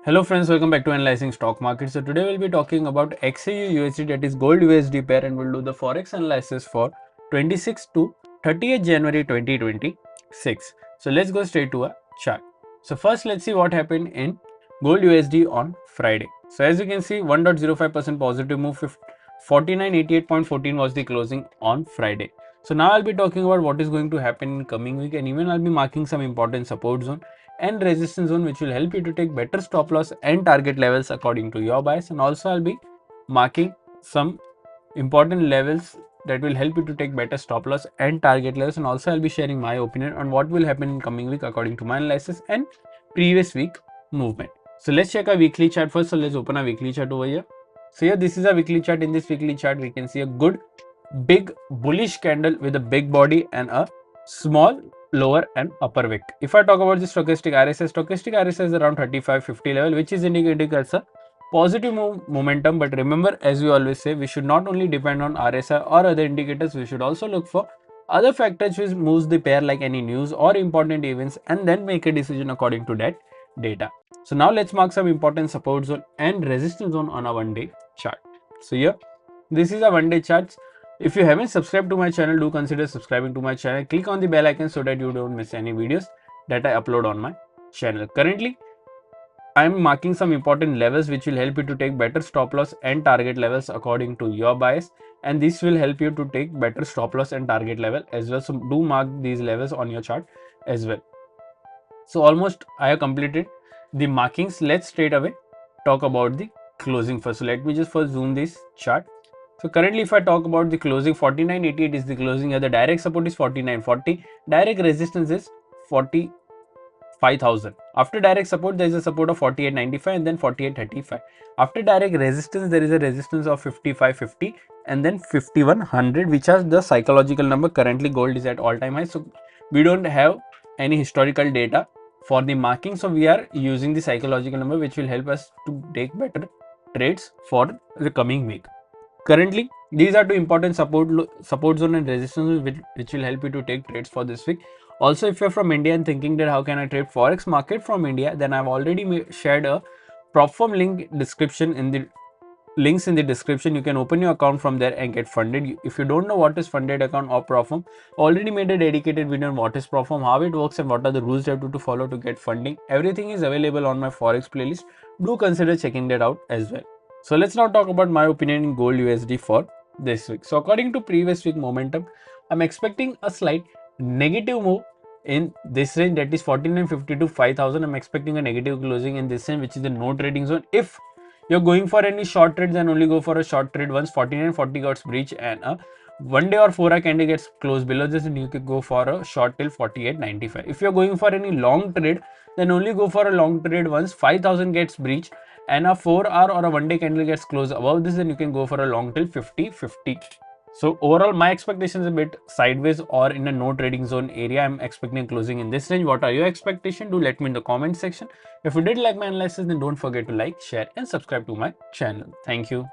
Hello friends, welcome back to Analyzing Stock Market. So today we'll be talking about XAU USD, that is gold USD pair, and we'll do the forex analysis for 26th to 30th January 2026. So let's go straight to a chart. So first let's see what happened in gold USD on Friday. So as you can see, 1.05% positive move, 4988.14 was the closing on Friday. So now I'll be talking about what is going to happen in coming week, and even I'll be marking some important support zone and resistance zone which will help you to take better stop loss and target levels according to your bias. And also I'll be marking some important levels that will help you to take better stop loss and target levels, and also I'll be sharing my opinion on what will happen in coming week according to my analysis and previous week movement. So let's check our weekly chart first. So let's open a weekly chart over here. So here this is a weekly chart. In this weekly chart we can see a good big bullish candle with a big body and a small lower and upper wick. If I talk about the stochastic RSI is around 35-50 level, which is indicating as a positive momentum. But remember, as we always say, we should not only depend on RSI or other indicators, we should also look for other factors which moves the pair, like any news or important events, and then make a decision according to that data. So now let's mark some important support zone and resistance zone on a 1-day chart. So here, this is a 1-day chart. If you haven't subscribed to my channel, do consider subscribing to my channel. Click on the bell icon so that you don't miss any videos that I upload on my channel. Currently, I am marking some important levels which will help you to take better stop loss and target levels according to your bias, and this will help you to take better stop loss and target level as well. So do mark these levels on your chart as well. So almost I have completed the markings. Let's straight away talk about the closing first. So let me just first zoom this chart. So currently, if I talk about the closing, 4988 is the closing here. The direct support is 4940. Direct resistance is 45,000. After direct support, there is a support of 4895 and then 4835. After direct resistance, there is a resistance of 5550 and then 5100, which are the psychological number. Currently, gold is at all-time high. So we don't have any historical data for the marking. So we are using the psychological number, which will help us to take better trades for the coming week. Currently, these are two important support zone and resistance which will help you to take trades for this week. Also, if you're from India and thinking that how can I trade forex market from India, then I've already shared a prop firm link description in the links in the description. You can open your account from there and get funded. If you don't know what is funded account or prop firm, already made a dedicated video on what is prop firm, how it works, and what are the rules you have to follow to get funding. Everything is available on my forex playlist. Do consider checking that out as well. So let's now talk about my opinion in gold USD for this week. So according to previous week momentum, I'm expecting a slight negative move in this range, that is 4950 to 5000. I'm expecting a negative closing in this range, which is the no trading zone. If you're going for any short trade, then only go for a short trade once 4940 got breached and a 1-day or 4-hour candle gets closed below this, and you can go for a short till 4895. If you're going for any long trade, then only go for a long trade once 5000 gets breached and a 4-hour or a 1-day candle gets closed above this, then you can go for a long till 5050. So overall, my expectation is a bit sideways or in a no trading zone area. I'm expecting closing in this range. What are your expectations? Do let me in the comment section. If you did like my analysis, then don't forget to like, share and subscribe to my channel. Thank you.